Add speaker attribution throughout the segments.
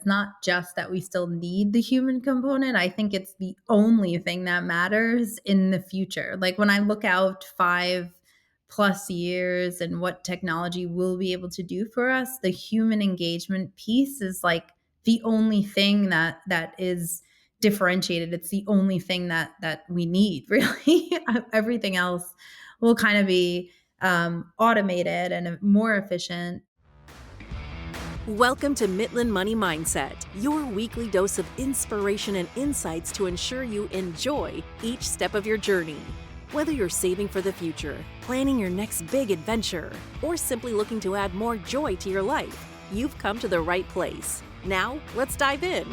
Speaker 1: it's not just that we still need the human component. I think it's the only thing that matters in the future. Like when I look out 5+ years and what technology will be able to do for us, the human engagement piece is like the only thing that is differentiated. It's the only thing that we need, really. Everything else will kind of be automated and more efficient.
Speaker 2: Welcome to Mitlin Money Mindset, your weekly dose of inspiration and insights to ensure you enjoy each step of your journey. Whether you're saving for the future, planning your next big adventure, or simply looking to add more joy to your life, you've come to the right place. Now, let's dive in.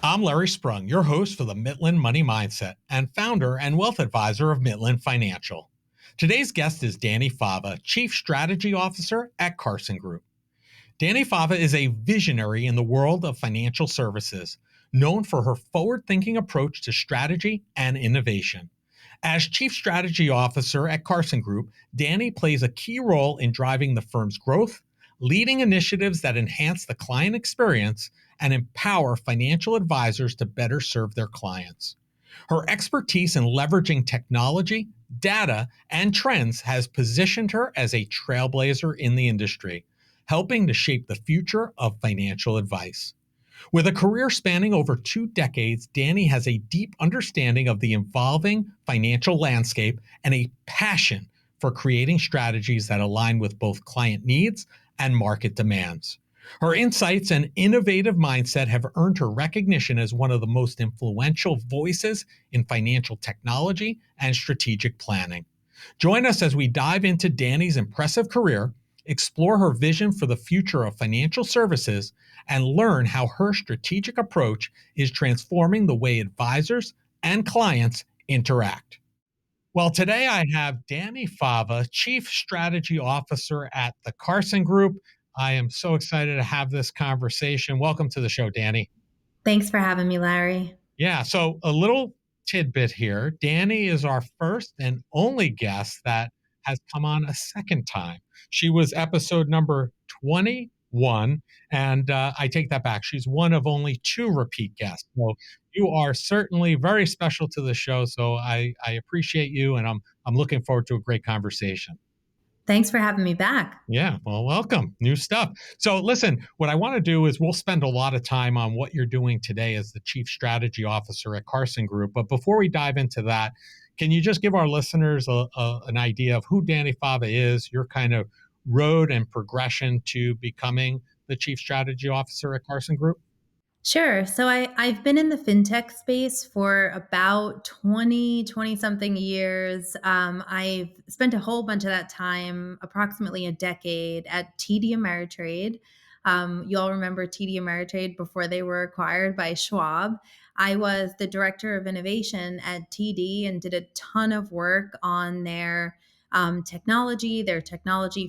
Speaker 3: I'm Larry Sprung, your host for the Mitlin Money Mindset and founder and wealth advisor of Mitlin Financial. Today's guest is Dani Fava, Chief Strategy Officer at Carson Group. Dani Fava is a visionary in the world of financial services, known for her forward-thinking approach to strategy and innovation. As Chief Strategy Officer at Carson Group, Dani plays a key role in driving the firm's growth, leading initiatives that enhance the client experience and empower financial advisors to better serve their clients. Her expertise in leveraging technology, data, and trends has positioned her as a trailblazer in the industry, helping to shape the future of financial advice. With a career spanning over 2 decades, Dani has a deep understanding of the evolving financial landscape and a passion for creating strategies that align with both client needs and market demands. Her insights and innovative mindset have earned her recognition as one of the most influential voices in financial technology and strategic planning. Join us as we dive into Dani's impressive career, explore her vision for the future of financial services, and learn how her strategic approach is transforming the way advisors and clients interact. Well, today I have Dani Fava, Chief Strategy Officer at the Carson Group. I am so excited to have this conversation. Welcome to the show, Dani.
Speaker 1: Thanks for having me, Larry.
Speaker 3: Yeah, so a little tidbit here. Dani is our first and only guest that has come on a second time. She was episode number 21, and I take that back. She's one of only 2 repeat guests. So you are certainly very special to the show. So I appreciate you, and I'm looking forward to a great conversation.
Speaker 1: Thanks for having me back.
Speaker 3: Yeah, well, welcome. New stuff. So, listen, what I want to do is we'll spend a lot of time on what you're doing today as the Chief Strategy Officer at Carson Group. But before we dive into that, can you just give our listeners an idea of who Dani Fava is, your kind of road and progression to becoming the Chief Strategy Officer at Carson Group?
Speaker 1: Sure. So I've been in the FinTech space for about 20 something years. I've spent a whole bunch of that time, approximately a decade, at TD Ameritrade. You all remember TD Ameritrade before they were acquired by Schwab. I was the director of innovation at TD and did a ton of work on their technology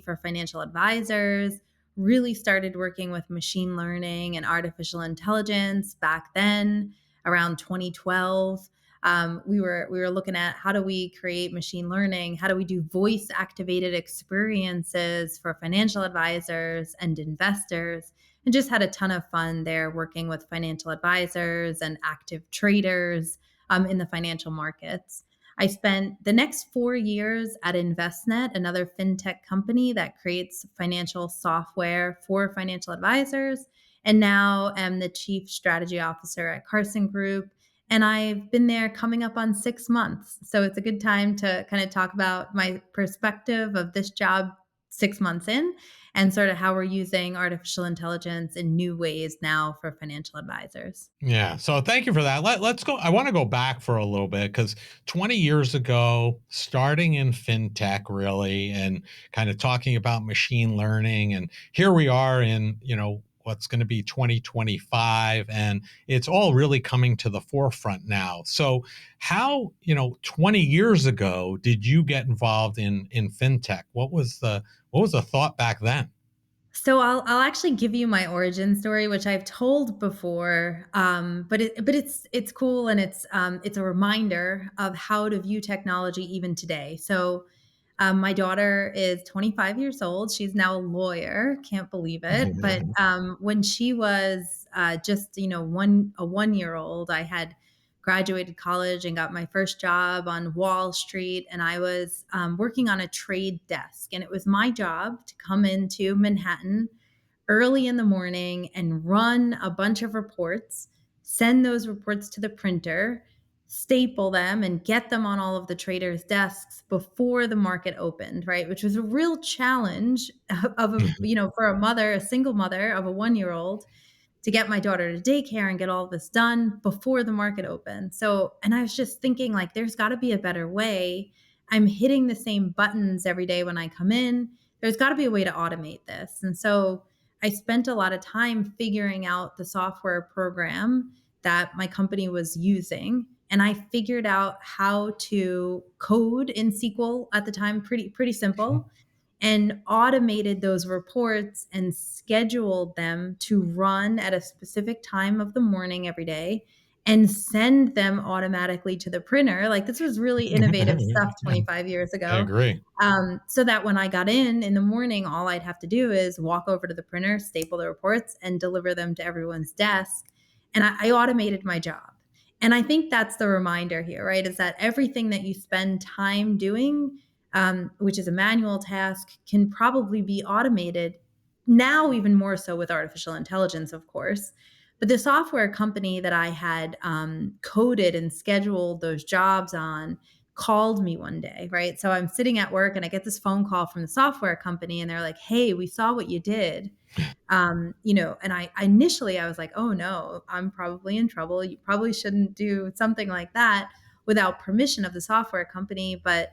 Speaker 1: for financial advisors. Really started working with machine learning and artificial intelligence back then, around 2012. We were looking at how do we create machine learning, how do we do voice activated experiences for financial advisors and investors, and just had a ton of fun there working with financial advisors and active traders in the financial markets. I spent the next 4 years at Envestnet, another fintech company that creates financial software for financial advisors, and now am the Chief Strategy Officer at Carson Group. And I've been there coming up on 6 months. So it's a good time to kind of talk about my perspective of this job 6 months in and sort of how we're using artificial intelligence in new ways now for financial advisors.
Speaker 3: Yeah. So thank you for that. Let's go. I want to go back for a little bit because 20 years ago, starting in fintech, really, and kind of talking about machine learning. And here we are in, what's going to be 2025. And it's all really coming to the forefront now. So how, 20 years ago, did you get involved in fintech? What was the thought back then?
Speaker 1: So I'll actually give you my origin story, which I've told before, but it's cool and it's a reminder of how to view technology even today. So My daughter is 25 years old. She's now a lawyer. Can't believe it. But when she was just, a 1 year old, I had graduated college and got my first job on Wall Street, and I was working on a trade desk, and it was my job to come into Manhattan early in the morning and run a bunch of reports, send those reports to the printer, staple them, and get them on all of the traders' desks before the market opened, right? Which was a real challenge for a mother, a single mother of a 1 year old, to get my daughter to daycare and get all this done before the market opened. So, and I was just thinking, like, there's got to be a better way. I'm hitting the same buttons every day when I come in. There's got to be a way to automate this. And so I spent a lot of time figuring out the software program that my company was using. And I figured out how to code in SQL at the time, pretty simple, and automated those reports and scheduled them to run at a specific time of the morning every day and send them automatically to the printer. Like, this was really innovative stuff
Speaker 3: Yeah,
Speaker 1: 25 years
Speaker 3: I
Speaker 1: ago.
Speaker 3: agree.
Speaker 1: So that when I got in the morning, all I'd have to do is walk over to the printer, staple the reports, and deliver them to everyone's desk. And I automated my job. And I think that's the reminder here, right? Is that everything that you spend time doing, which is a manual task, can probably be automated now, even more so with artificial intelligence, of course. But the software company that I had coded and scheduled those jobs on called me one day, right? So I'm sitting at work and I get this phone call from the software company, and they're like, "Hey, we saw what you did." And I initially I was like, "Oh no, I'm probably in trouble. You probably shouldn't do something like that without permission of the software company." But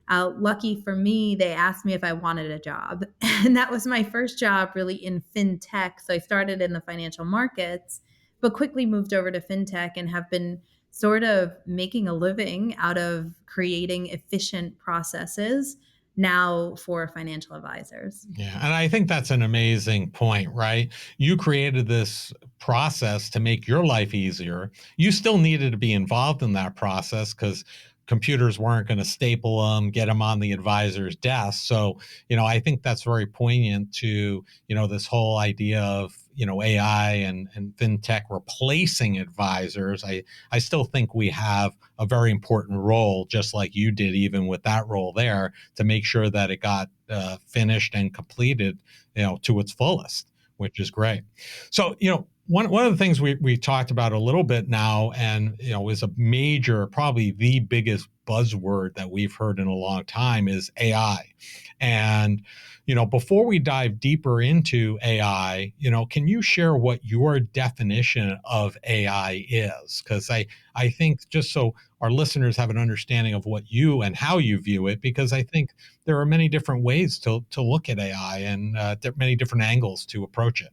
Speaker 1: lucky for me, they asked me if I wanted a job. And that was my first job really in FinTech. So I started in the financial markets, but quickly moved over to FinTech and have been sort of making a living out of creating efficient processes now for financial advisors.
Speaker 3: Yeah, and I think that's an amazing point, right? You created this process to make your life easier. You still needed to be involved in that process because computers weren't going to staple them, get them on the advisor's desk. So, I think that's very poignant to, this whole idea of, AI and fintech replacing advisors. I still think we have a very important role, just like you did, even with that role there, to make sure that it got finished and completed, to its fullest, which is great. So, one of the things we talked about a little bit now, and is a major, probably the biggest buzzword that we've heard in a long time, is AI. And before we dive deeper into AI, can you share what your definition of AI is? Because I think, just so our listeners have an understanding of what you and how you view it, because I think there are many different ways to look at AI, and many different angles to approach it.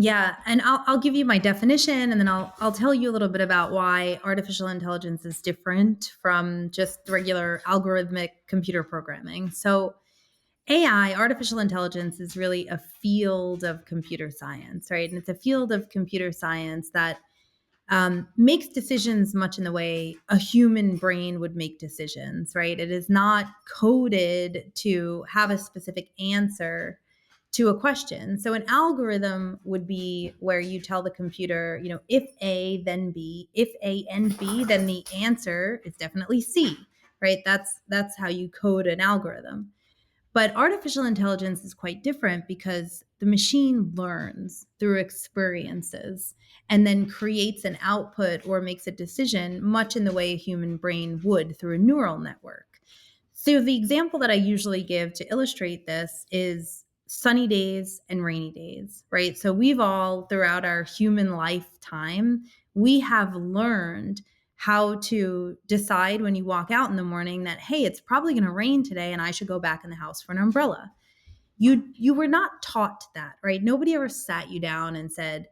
Speaker 1: Yeah, and I'll give you my definition, and then I'll tell you a little bit about why artificial intelligence is different from just regular algorithmic computer programming. So AI, artificial intelligence, is really a field of computer science, right? And it's a field of computer science that makes decisions much in the way a human brain would make decisions, right? It is not coded to have a specific answer to a question. So an algorithm would be where you tell the computer, if A, then B, if A and B, then the answer is definitely C, right? That's how you code an algorithm. But artificial intelligence is quite different because the machine learns through experiences and then creates an output or makes a decision much in the way a human brain would through a neural network. So, the example that I usually give to illustrate this is sunny days and rainy days, right? So, we've all, throughout our human lifetime, we have learned how to decide when you walk out in the morning that, hey, it's probably going to rain today and I should go back in the house for an umbrella. You were not taught that, right? Nobody ever sat you down and said,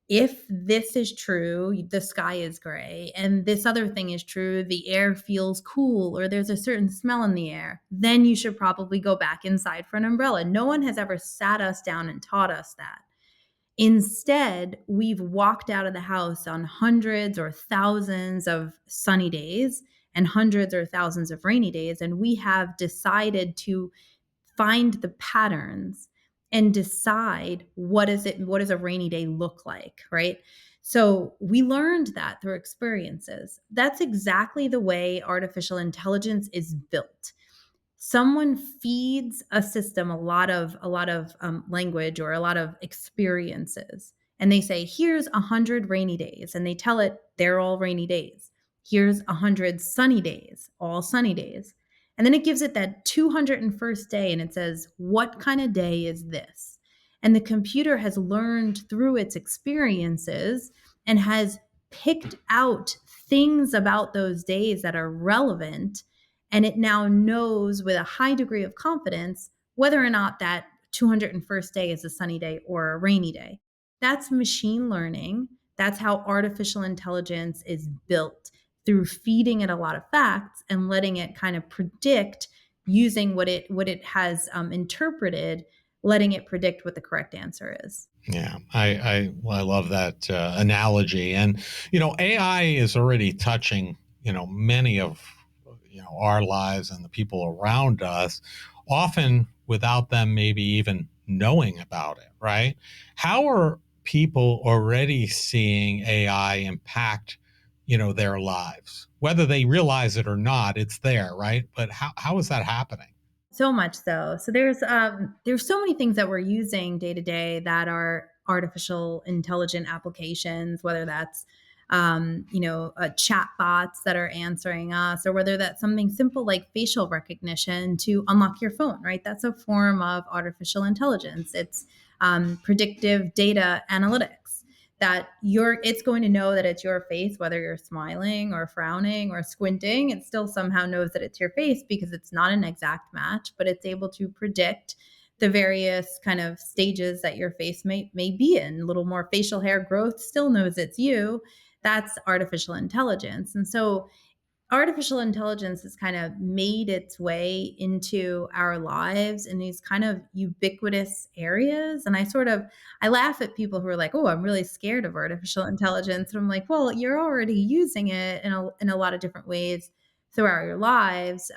Speaker 1: if this is true, the sky is gray, and this other thing is true, the air feels cool, or there's a certain smell in the air, then you should probably go back inside for an umbrella. No one has ever sat us down and taught us that. Instead, we've walked out of the house on hundreds or thousands of sunny days, and hundreds or thousands of rainy days. And we have decided to find the patterns and decide what does a rainy day look like, right? So we learned that through experiences. That's exactly the way artificial intelligence is built. Someone feeds a system a lot of language or a lot of experiences, and they say, here's 100 rainy days, and they tell it they're all rainy days. Here's 100 sunny days, all sunny days. And then it gives it that 201st day, and it says, what kind of day is this? And the computer has learned through its experiences and has picked out things about those days that are relevant, and it now knows with a high degree of confidence whether or not that 201st day is a sunny day or a rainy day. That's machine learning. That's how artificial intelligence is built, through feeding it a lot of facts and letting it kind of predict, using what it has interpreted, letting it predict what the correct answer is.
Speaker 3: Yeah, I love that analogy, and AI is already touching many of our lives and the people around us, often without them maybe even knowing about it. Right? How are people already seeing AI impact their lives, whether they realize it or not? It's there, right? But how is that happening?
Speaker 1: So much so. So there's so many things that we're using day to day that are artificial intelligent applications, whether that's chat bots that are answering us, or whether that's something simple like facial recognition to unlock your phone. Right, that's a form of artificial intelligence. It's predictive data analytics, that it's going to know that it's your face, whether you're smiling or frowning or squinting. It still somehow knows that it's your face because it's not an exact match, but it's able to predict the various kind of stages that your face may be in. A little more facial hair growth, still knows it's you. That's artificial intelligence. And so artificial intelligence has kind of made its way into our lives in these kind of ubiquitous areas. And I laugh at people who are like, oh, I'm really scared of artificial intelligence. And I'm like, well, you're already using it in a lot of different ways throughout your lives.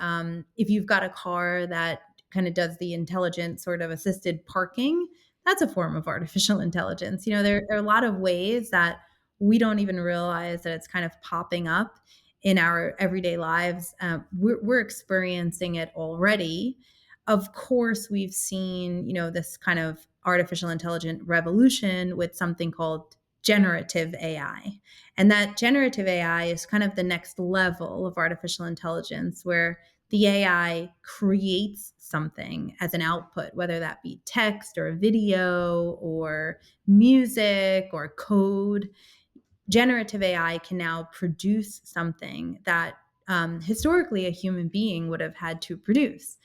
Speaker 1: If you've got a car that kind of does the intelligent sort of assisted parking, that's a form of artificial intelligence. There are a lot of ways that we don't even realize that it's kind of popping up in our everyday lives. We're experiencing it already. Of course, we've seen, this kind of artificial intelligent revolution with something called generative AI. And that generative AI is kind of the next level of artificial intelligence, where the AI creates something as an output, whether that be text or video or music or code. Generative AI can now produce something that historically a human being would have had to produce.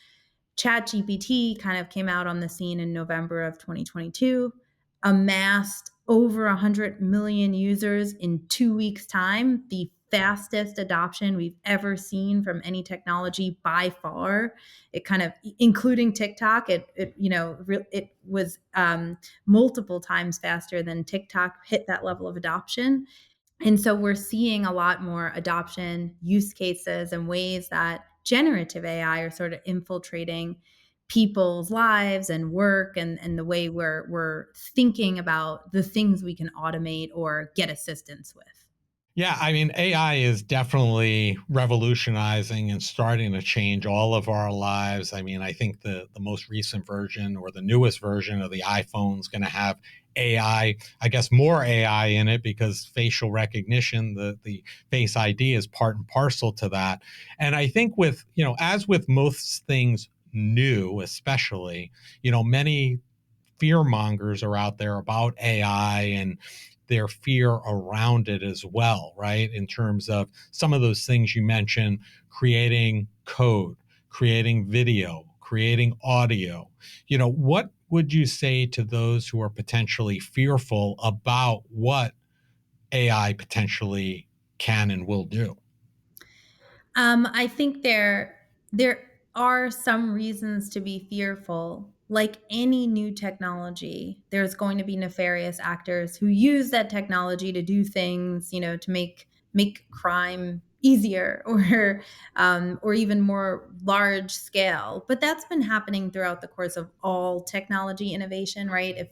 Speaker 1: ChatGPT kind of came out on the scene in November of 2022, amassed over 100 million users in 2 weeks' time, the fastest adoption we've ever seen from any technology by far. It kind of, including TikTok, it was multiple times faster than TikTok hit that level of adoption. And so we're seeing a lot more adoption use cases and ways that generative AI are sort of infiltrating people's lives and work, and the way we're thinking about the things we can automate or get assistance with.
Speaker 3: Yeah, I mean, AI is definitely revolutionizing and starting to change all of our lives. I mean, I think the most recent version or the newest version of the iPhone is going to have AI, I guess more AI in it, because facial recognition, the Face ID is part and parcel to that. And I think as with most things new, especially, many fear mongers are out there about AI and their fear around it as well, right? In terms of some of those things you mentioned, creating code, creating video, creating audio. What would you say to those who are potentially fearful about what AI potentially can and will do?
Speaker 1: I think there are some reasons to be fearful. Like any new technology, there's going to be nefarious actors who use that technology to do things, to make crime easier or even more large scale. But that's been happening throughout the course of all technology innovation, right? If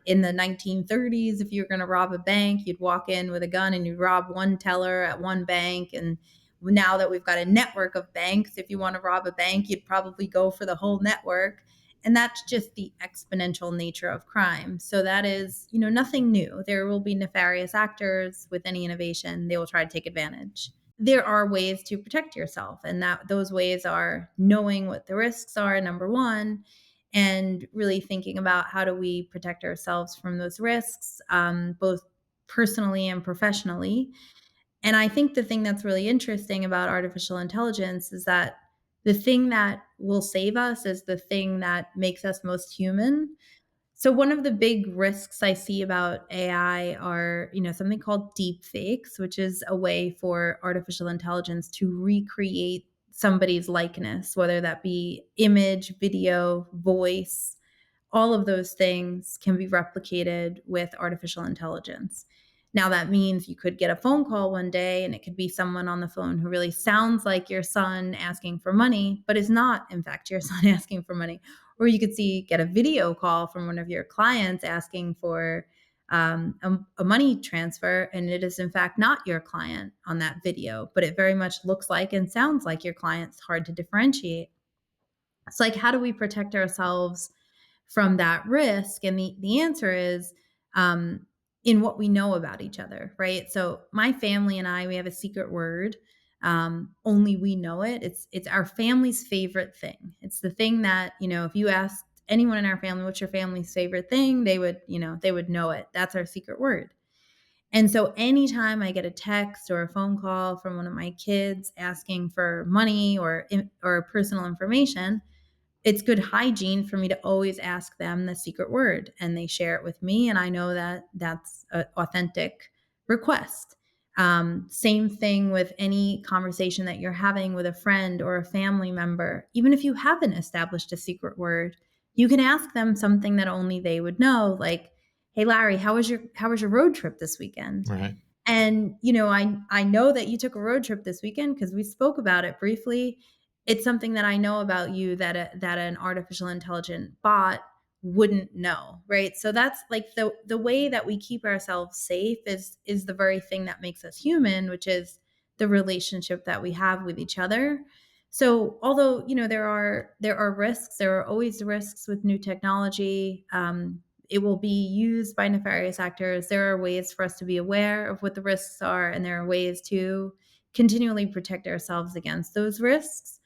Speaker 1: in the 1930s, if you were going to rob a bank, you'd walk in with a gun and you'd rob one teller at one bank. And now that we've got a network of banks, if you want to rob a bank, you'd probably go for the whole network. And that's just the exponential nature of crime. So that is, nothing new. There will be nefarious actors with any innovation. They will try to take advantage. There are ways to protect yourself, and that those ways are knowing what the risks are, number one, and really thinking about how do we protect ourselves from those risks, both personally and professionally. And I think the thing that's really interesting about artificial intelligence is that the thing that will save us is the thing that makes us most human. So one of the big risks I see about AI are, something called deep fakes, which is a way for artificial intelligence to recreate somebody's likeness, whether that be image, video, voice. All of those things can be replicated with artificial intelligence. Now, that means you could get a phone call one day and it could be someone on the phone who really sounds like your son asking for money, but is not, in fact, your son asking for money. Or you could get a video call from one of your clients asking for a money transfer, and it is, in fact, not your client on that video, but it very much looks like and sounds like your client. It's hard to differentiate. It's like, how do we protect ourselves from that risk? And the answer is in what we know about each other, right? So my family and I, we have a secret word. Only we know it. It's our family's favorite thing. It's the thing that, if you asked anyone in our family, what's your family's favorite thing, they would know it. That's our secret word. And so anytime I get a text or a phone call from one of my kids asking for money or personal information, it's good hygiene for me to always ask them the secret word, and they share it with me. And I know that that's an authentic request. Same thing with any conversation that you're having with a friend or a family member. Even if you haven't established a secret word, you can ask them something that only they would know, like, "Hey Larry, how was your road trip this weekend?"
Speaker 3: Right.
Speaker 1: And, I know that you took a road trip this weekend because we spoke about it briefly. It's something that I know about you that an artificial intelligent bot wouldn't know, right? So that's like the way that we keep ourselves safe is the very thing that makes us human, which is the relationship that we have with each other. So although, there are risks, there are always risks with new technology. It will be used by nefarious actors. There are ways for us to be aware of what the risks are, and there are ways to continually protect ourselves against those risks,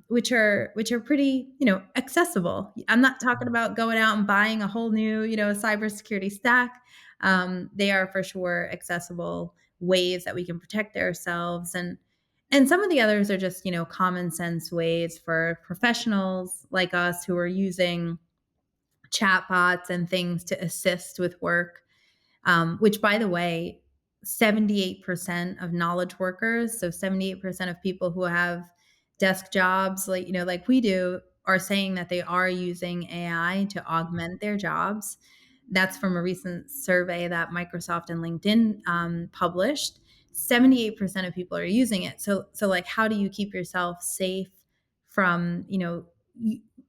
Speaker 1: which are pretty, accessible. I'm not talking about going out and buying a whole new, cybersecurity stack. They are for sure accessible ways that we can protect ourselves, and some of the others are just, common sense ways for professionals like us who are using chatbots and things to assist with work, which, by the way, 78% of knowledge workers, so 78% of people who have desk jobs like we do, are saying that they are using AI to augment their jobs. That's from a recent survey that Microsoft and LinkedIn published. 78% of people are using it. So like, how do you keep yourself safe from,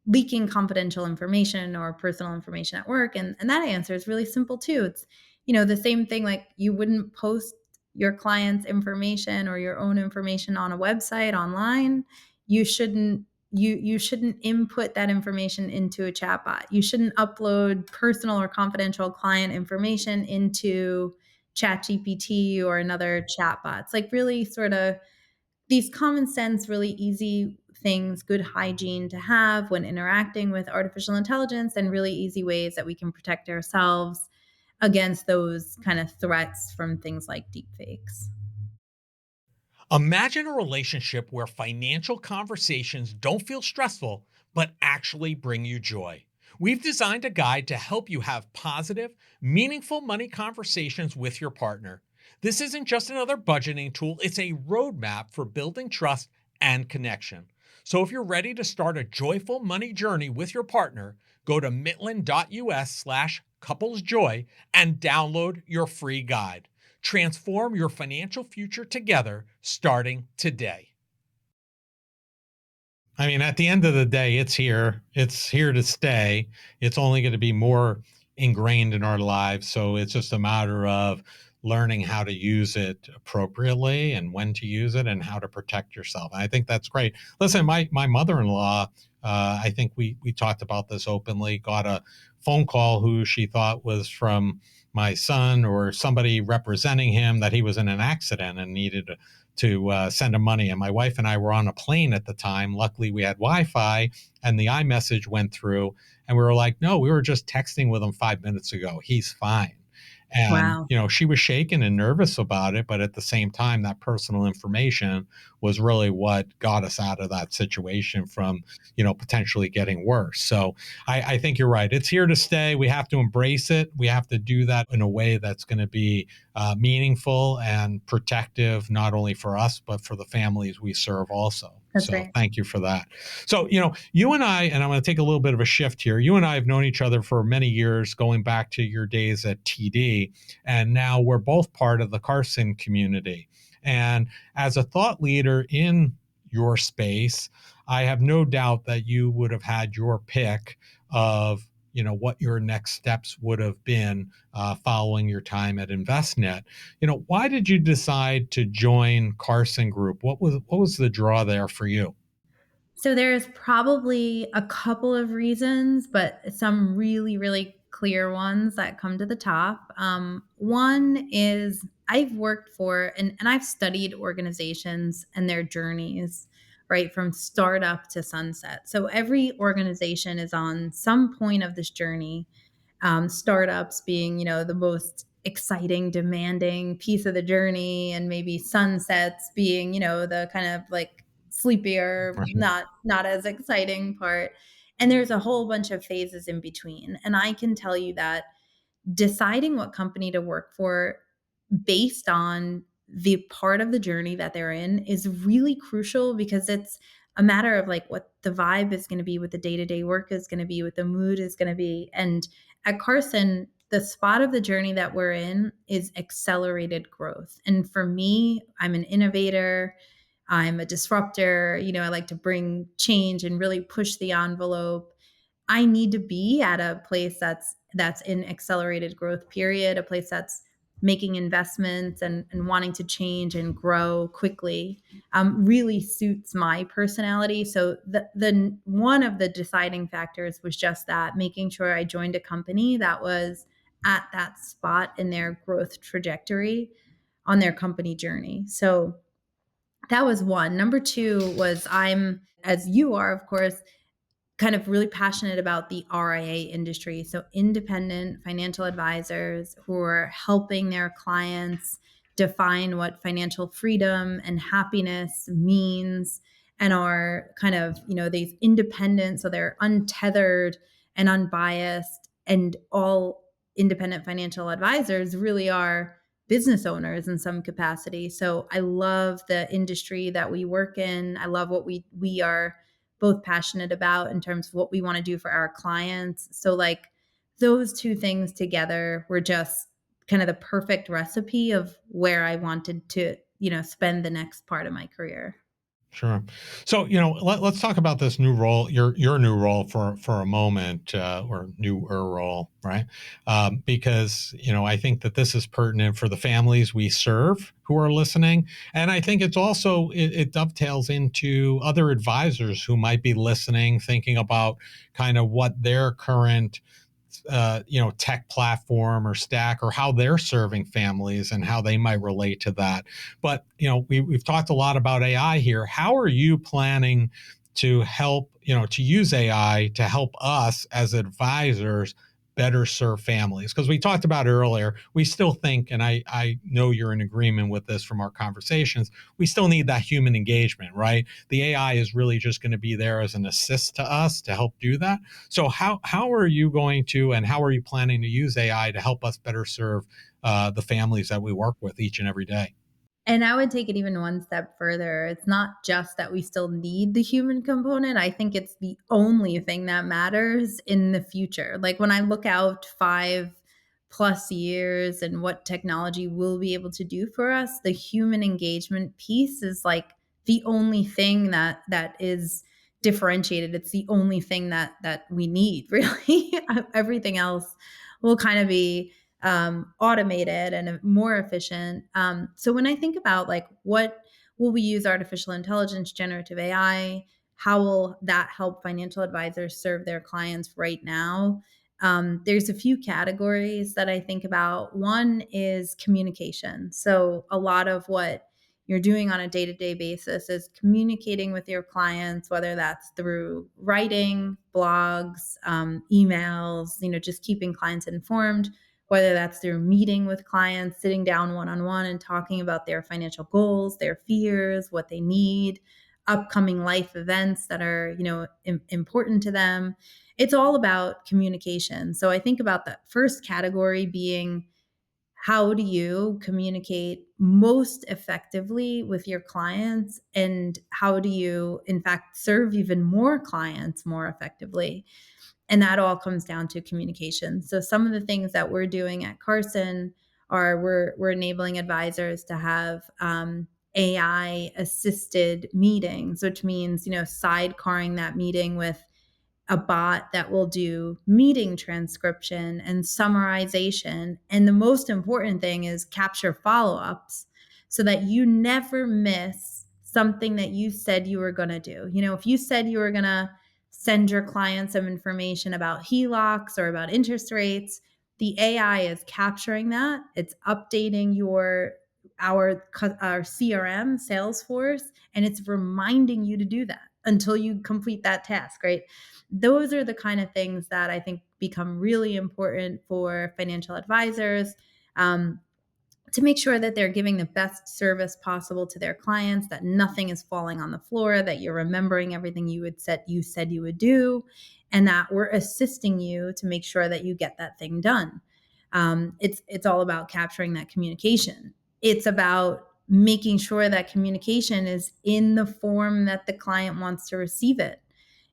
Speaker 1: leaking confidential information or personal information at work? And that answer is really simple too. It's, the same thing, like you wouldn't post your client's information or your own information on a website online. You shouldn't input that information into a chatbot. You shouldn't upload personal or confidential client information into ChatGPT or another chatbot. It's like really sort of these common sense, really easy things, good hygiene to have when interacting with artificial intelligence, and really easy ways that we can protect ourselves against those kind of threats from things like deepfakes.
Speaker 3: Imagine a relationship where financial conversations don't feel stressful, but actually bring you joy. We've designed a guide to help you have positive, meaningful money conversations with your partner. This isn't just another budgeting tool, it's a roadmap for building trust and connection. So if you're ready to start a joyful money journey with your partner, go to mitlin.us/couplesjoy and download your free guide. Transform your financial future together starting today. I mean, at the end of the day, it's here. It's here to stay. It's only going to be more ingrained in our lives. So it's just a matter of learning how to use it appropriately and when to use it and how to protect yourself. And I think that's great. Listen, my mother-in-law, I think we talked about this openly, got a phone call who she thought was from my son or somebody representing him, that he was in an accident and needed to send him money. And my wife and I were on a plane at the time. Luckily, we had Wi-Fi, and the iMessage went through. And we were like, no, we were just texting with him 5 minutes ago. He's fine. And,
Speaker 1: Wow.
Speaker 3: she was shaken and nervous about it. But at the same time, that personal information was really what got us out of that situation from, potentially getting worse. So I think you're right. It's here to stay. We have to embrace it. We have to do that in a way that's going to be meaningful and protective, not only for us, but for the families we serve also.
Speaker 1: That's
Speaker 3: So
Speaker 1: right.
Speaker 3: thank you for that. So, you and I'm going to take a little bit of a shift here. You and I have known each other for many years, going back to your days at TD. And now we're both part of the Carson community. And as a thought leader in your space, I have no doubt that you would have had your pick of what your next steps would have been following your time at Investnet. Why did you decide to join Carson Group? What was the draw there for you?
Speaker 1: So there's probably a couple of reasons, but some really, really clear ones that come to the top. One is I've worked for and I've studied organizations and their journeys, right, from startup to sunset. So every organization is on some point of this journey, startups being, the most exciting, demanding piece of the journey, and maybe sunsets being, the kind of like sleepier,
Speaker 3: Right.
Speaker 1: not as exciting part. And there's a whole bunch of phases in between. And I can tell you that deciding what company to work for based on the part of the journey that they're in is really crucial, because it's a matter of like what the vibe is going to be, what the day-to-day work is going to be, what the mood is going to be. And at Carson, the spot of the journey that we're in is accelerated growth. And for me, I'm an innovator, I'm a disruptor, I like to bring change and really push the envelope. I need to be at a place that's in accelerated growth period, a place that's making investments and wanting to change and grow quickly, really suits my personality. So the one of the deciding factors was just that, making sure I joined a company that was at that spot in their growth trajectory on their company journey. So that was one. Number two was, I'm, as you are, of course, kind of really passionate about the RIA industry. So, independent financial advisors who are helping their clients define what financial freedom and happiness means, and are kind of, these independent, so they're untethered and unbiased. And all independent financial advisors really are business owners in some capacity. So, I love the industry that we work in. I love what we are both passionate about in terms of what we want to do for our clients. So like those two things together were just kind of the perfect recipe of where I wanted to, spend the next part of my career.
Speaker 3: Sure. So, let's talk about this new role, your new role for a moment, or newer role, right? Because I think that this is pertinent for the families we serve who are listening, and I think it's also it dovetails into other advisors who might be listening, thinking about kind of what their current tech platform or stack, or how they're serving families and how they might relate to that. But we've talked a lot about AI here. How are you planning to help, to use AI to help us as advisors better serve families? Because we talked about earlier, we still think, and I know you're in agreement with this from our conversations, we still need that human engagement, right? The AI is really just going to be there as an assist to us to help do that. So how are you going to, and how are you planning to use AI to help us better serve the families that we work with each and every day?
Speaker 1: And I would take it even one step further. It's not just that we still need the human component. I think it's the only thing that matters in the future. Like when I look out 5 plus years and what technology will be able to do for us, the human engagement piece is like the only thing that is differentiated. It's the only thing that we need, really. Everything else will kind of be automated and more efficient. So when I think about like what will we use artificial intelligence, generative AI, how will that help financial advisors serve their clients right now? There's a few categories that I think about. One is communication. So a lot of what you're doing on a day-to-day basis is communicating with your clients, whether that's through writing, blogs, emails, just keeping clients informed, whether that's through meeting with clients, sitting down one-on-one and talking about their financial goals, their fears, what they need, upcoming life events that are, important to them. It's all about communication. So I think about the first category being, how do you communicate most effectively with your clients? And how do you, in fact, serve even more clients more effectively? And that all comes down to communication. So some of the things that we're doing at Carson are we're enabling advisors to have AI assisted meetings, which means, sidecarring that meeting with a bot that will do meeting transcription and summarization. And the most important thing is capture follow ups so that you never miss something that you said you were going to do. If you said you were going to send your client some information about HELOCs or about interest rates, the AI is capturing that. It's updating our CRM, Salesforce, and it's reminding you to do that until you complete that task, right? Those are the kind of things that I think become really important for financial advisors, to make sure that they're giving the best service possible to their clients, that nothing is falling on the floor, that you're remembering everything you said you would do, and that we're assisting you to make sure that you get that thing done. It's all about capturing that communication. It's about making sure that communication is in the form that the client wants to receive it.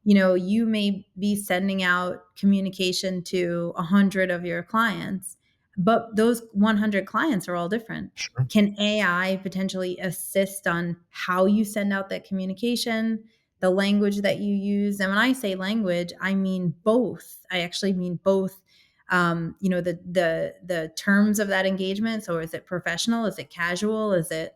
Speaker 1: You may be sending out communication to 100 of your clients, but those 100 clients are all different.
Speaker 3: Sure.
Speaker 1: Can AI potentially assist on how you send out that communication, the language that you use? And when I say language, I mean both. I actually mean both. The terms of that engagement. So, is it professional? Is it casual? Is it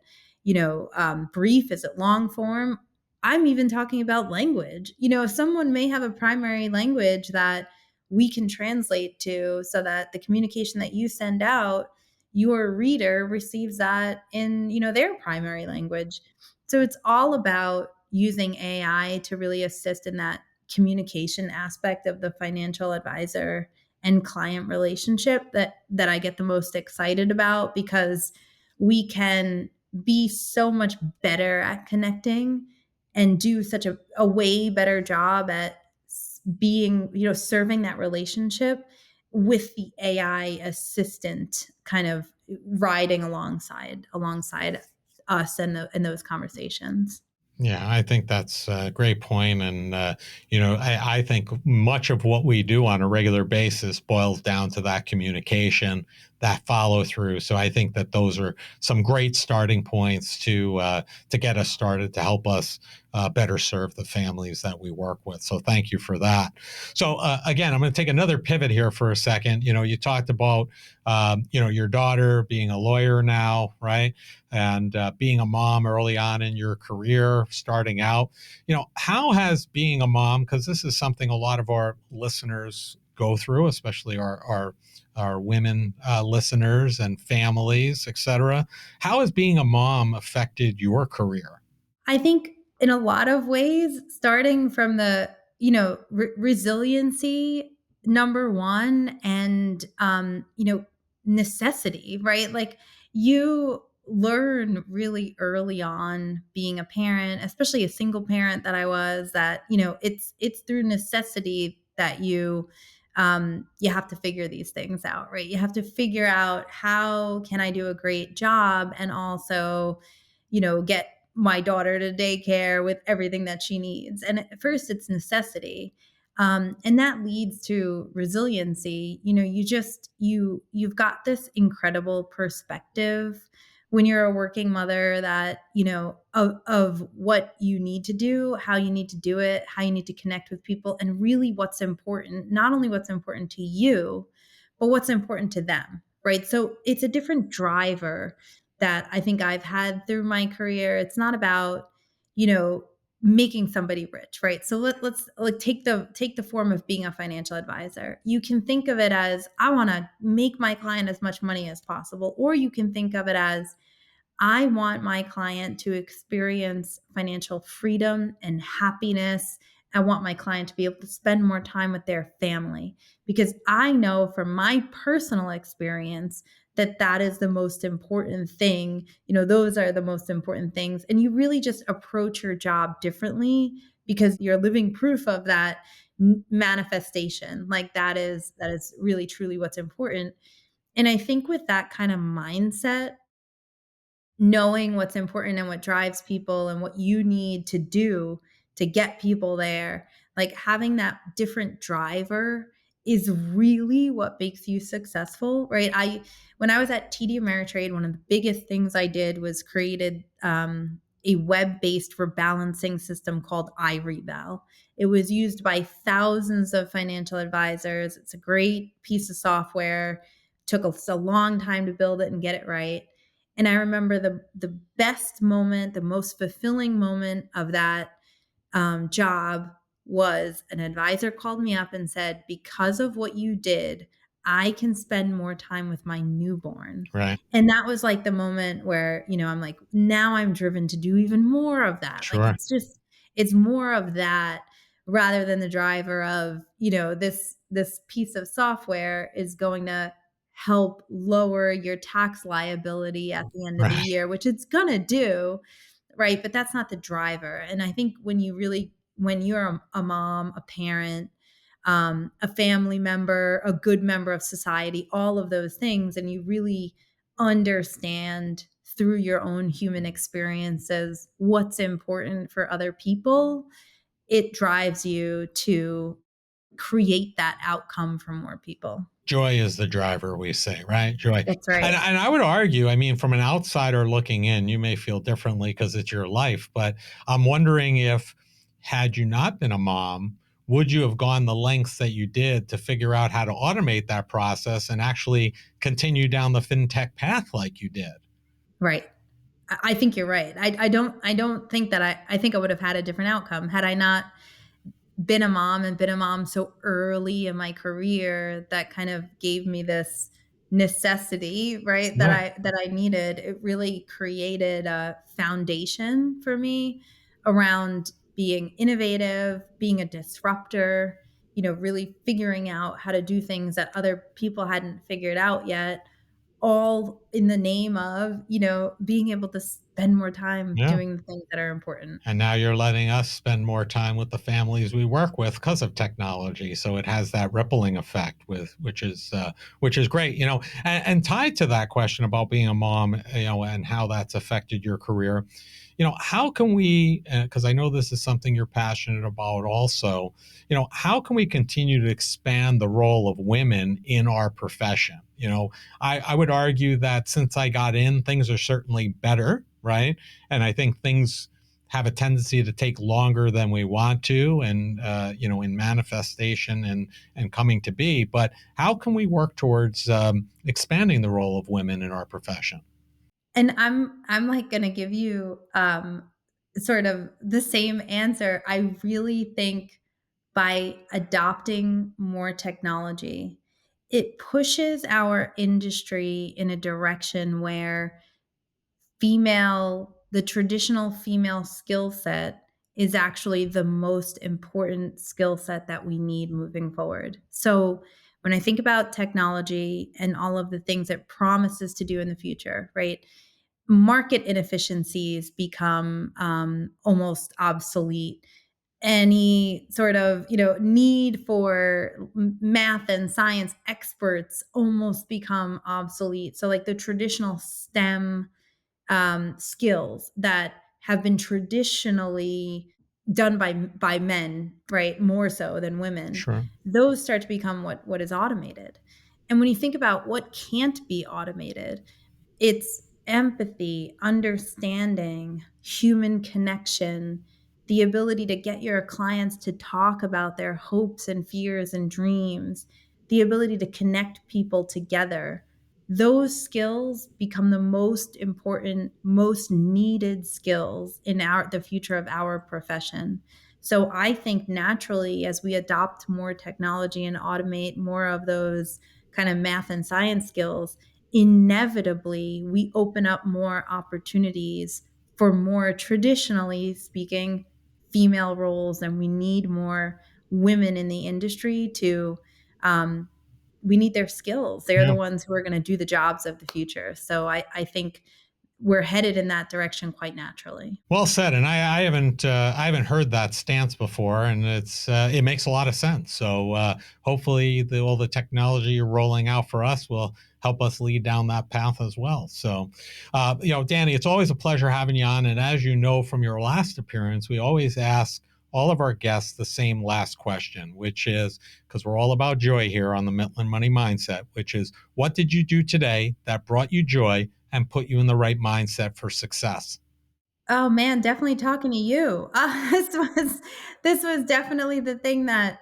Speaker 1: brief? Is it long form? I'm even talking about language. If someone may have a primary language that we can translate to, so that the communication that you send out, your reader receives that in, their primary language. So it's all about using AI to really assist in that communication aspect of the financial advisor and client relationship that I get the most excited about, because we can be so much better at connecting and do such a way better job at being, serving that relationship with the AI assistant kind of riding alongside us in those conversations.
Speaker 3: Yeah, I think that's a great point. And, I think much of what we do on a regular basis boils down to that communication, that follow through. So I think that those are some great starting points to get us started, to help us better serve the families that we work with. So thank you for that. So again, I'm going to take another pivot here for a second. You talked about, your daughter being a lawyer now, right? And being a mom early on in your career, starting out. How has being a mom, because this is something a lot of our listeners go through, especially our women listeners and families, et cetera. How has being a mom affected your career?
Speaker 1: I think in a lot of ways, starting from the, resiliency, number one, and, necessity, right? Like, you learn really early on being a parent, especially a single parent that I was, that, it's through necessity that you have to figure these things out, right? You have to figure out, how can I do a great job and also, get my daughter to daycare with everything that she needs. And at first it's necessity. And that leads to resiliency. You've got this incredible perspective when you're a working mother, that of what you need to do, how you need to do it, how you need to connect with people, and really what's important, not only what's important to you, but what's important to them, right? So it's a different driver that I think I've had through my career. It's not about, you know, making somebody rich, right? So let's like take the form of being a financial advisor. You can think of it as, I want to make my client as much money as possible, or you can think of it as, I want my client to experience financial freedom and happiness. I want my client to be able to spend more time with their family, because I know from my personal experience that that is the most important thing. Those are the most important things. And you really just approach your job differently because you're living proof of that manifestation. Like that is really truly what's important. And I think with that kind of mindset, knowing what's important and what drives people and what you need to do to get people there, like having that different driver is really what makes you successful, right? When I was at TD Ameritrade, one of the biggest things I did was created a web-based rebalancing system called iRebal. It was used by thousands of financial advisors. It's a great piece of software. Took us a long time to build it and get it right. And I remember the best moment, the most fulfilling moment of that job was an advisor called me up and said, because of what you did, I can spend more time with my newborn.
Speaker 3: Right.
Speaker 1: And that was like the moment where, I'm like, now I'm driven to do even more of that. Like
Speaker 3: Sure.
Speaker 1: it's more of that rather than the driver of, this piece of software is going to help lower your tax liability at the end of the
Speaker 3: Right.
Speaker 1: year, which it's going to do. Right, but that's not the driver. And I think when you're a mom, a parent, a family member, a good member of society, all of those things, and you really understand through your own human experiences what's important for other people, it drives you to create that outcome for more people.
Speaker 3: Joy is the driver, we say, right? Joy.
Speaker 1: That's
Speaker 3: And,
Speaker 1: right.
Speaker 3: and I would argue, I mean, from an outsider looking in, you may feel differently because it's your life, but I'm wondering if, had you not been a mom, would you have gone the lengths that you did to figure out how to automate that process and actually continue down the fintech path like you did?
Speaker 1: Right. I think you're right. I don't think that I think I would have had a different outcome had I not been a mom and been a mom so early in my career. That kind of gave me this necessity, right? that
Speaker 3: Yeah.
Speaker 1: I that I needed. It really created a foundation for me around being innovative, being a disruptor, really figuring out how to do things that other people hadn't figured out yet, all in the name of, being able to spend more time
Speaker 3: Yeah.
Speaker 1: doing the things that are important.
Speaker 3: And now you're letting us spend more time with the families we work with because of technology. So it has that rippling effect with which is great. And tied to that question about being a mom, and how that's affected your career. How can we? Because I know this is something you're passionate about, also. How can we continue to expand the role of women in our profession? I would argue that since I got in, things are certainly better, right? And I think things have a tendency to take longer than we want to, and in manifestation and coming to be. But how can we work towards expanding the role of women in our profession?
Speaker 1: And I'm like gonna give you sort of the same answer. I really think by adopting more technology, it pushes our industry in a direction where the traditional female skill set is actually the most important skill set that we need moving forward. So when I think about technology and all of the things it promises to do in the future, right? Market inefficiencies become almost obsolete. Any sort of need for math and science experts almost become obsolete. So like the traditional STEM skills that have been traditionally done by men, right? More so than women.
Speaker 3: Sure.
Speaker 1: Those start to become what is automated. And when you think about what can't be automated, it's empathy, understanding, human connection, the ability to get your clients to talk about their hopes and fears and dreams, the ability to connect people together. Those skills become the most important, most needed skills in the future of our profession. So I think naturally, as we adopt more technology and automate more of those kind of math and science skills, inevitably we open up more opportunities for more traditionally speaking female roles, and we need more women in the industry to um, we need their skills. They're the
Speaker 3: Yeah.
Speaker 1: ones who are going to do the jobs of the future. So I think we're headed in that direction quite naturally.
Speaker 3: Well said, and I haven't heard that stance before, and it makes a lot of sense. So hopefully, all the technology you're rolling out for us will help us lead down that path as well. So, Danny, it's always a pleasure having you on, and as you know from your last appearance, we always ask all of our guests the same last question, which is because we're all about joy here on the Mitlin Money Mindset, which is what did you do today that brought you joy and put you in the right mindset for success?
Speaker 1: Oh man, definitely talking to you. This was definitely the thing that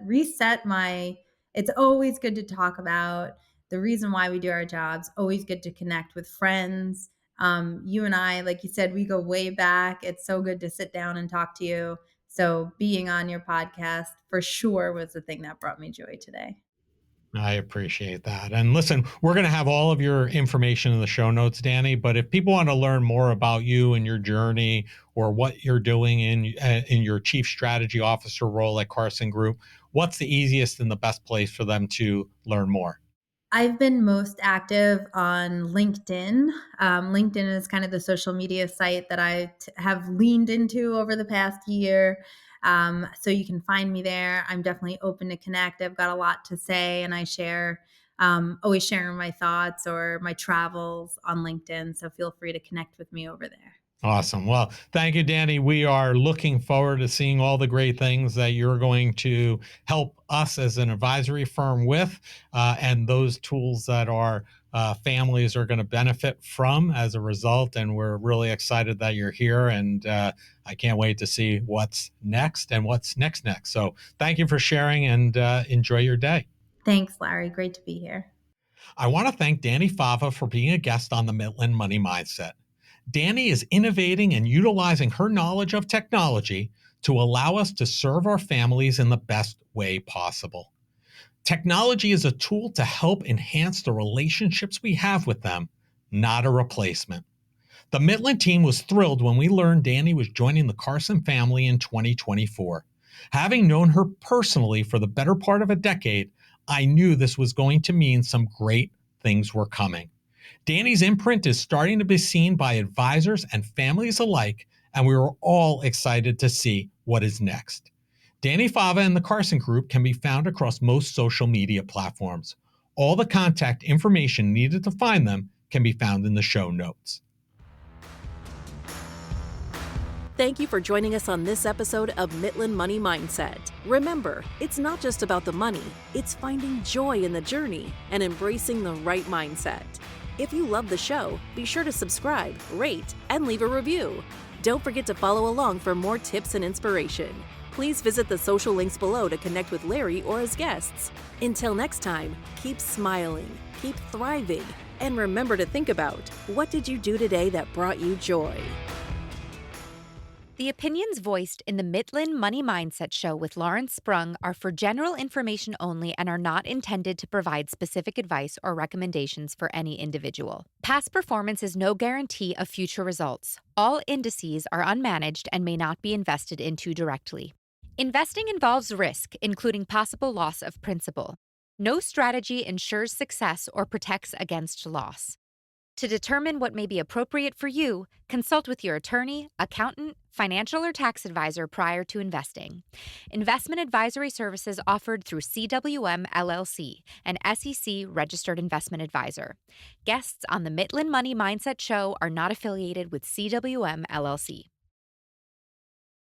Speaker 1: reset my. It's always good to talk about the reason why we do our jobs. Always good to connect with friends. You and I, like you said, we go way back. It's so good to sit down and talk to you. So being on your podcast for sure was the thing that brought me joy today.
Speaker 3: I appreciate that. And listen, we're going to have all of your information in the show notes, Danny. But if people want to learn more about you and your journey, or what you're doing in your chief strategy officer role at Carson Group, what's the easiest and the best place for them to learn more?
Speaker 1: I've been most active on LinkedIn. LinkedIn is kind of the social media site that have leaned into over the past year. So you can find me there. I'm definitely open to connect. I've got a lot to say, and I share, always sharing my thoughts or my travels on LinkedIn. So feel free to connect with me over there.
Speaker 3: Awesome. Well, thank you, Danny. We are looking forward to seeing all the great things that you're going to help us as an advisory firm with, and those tools that our families are going to benefit from as a result. And we're really excited that you're here. And I can't wait to see what's next and what's next. So thank you for sharing, and enjoy your day.
Speaker 1: Thanks, Larry. Great to be here.
Speaker 3: I want to thank Dani Fava for being a guest on the Mitlin Money Mindset. Dani is innovating and utilizing her knowledge of technology to allow us to serve our families in the best way possible. Technology is a tool to help enhance the relationships we have with them, not a replacement. The Mitlin team was thrilled when we learned Dani was joining the Carson family in 2024. Having known her personally for the better part of a decade, I knew this was going to mean some great things were coming. Dani's imprint is starting to be seen by advisors and families alike, and we are all excited to see what is next. Dani Fava and the Carson Group can be found across most social media platforms. All the contact information needed to find them can be found in the show notes.
Speaker 2: Thank you for joining us on this episode of Mitlin Money Mindset. Remember, it's not just about the money, it's finding joy in the journey and embracing the right mindset. If you love the show, be sure to subscribe, rate, and leave a review. Don't forget to follow along for more tips and inspiration. Please visit the social links below to connect with Larry or his guests. Until next time, keep smiling, keep thriving, and remember to think about, what did you do today that brought you joy?
Speaker 4: The opinions voiced in the Mitlin Money Mindset Show with Lawrence Sprung are for general information only and are not intended to provide specific advice or recommendations for any individual. Past performance is no guarantee of future results. All indices are unmanaged and may not be invested into directly. Investing involves risk, including possible loss of principal. No strategy ensures success or protects against loss. To determine what may be appropriate for you, consult with your attorney, accountant, financial or tax advisor prior to investing. Investment advisory services offered through CWM LLC, an SEC registered investment advisor. Guests on the Mitlin Money Mindset Show are not affiliated with CWM LLC.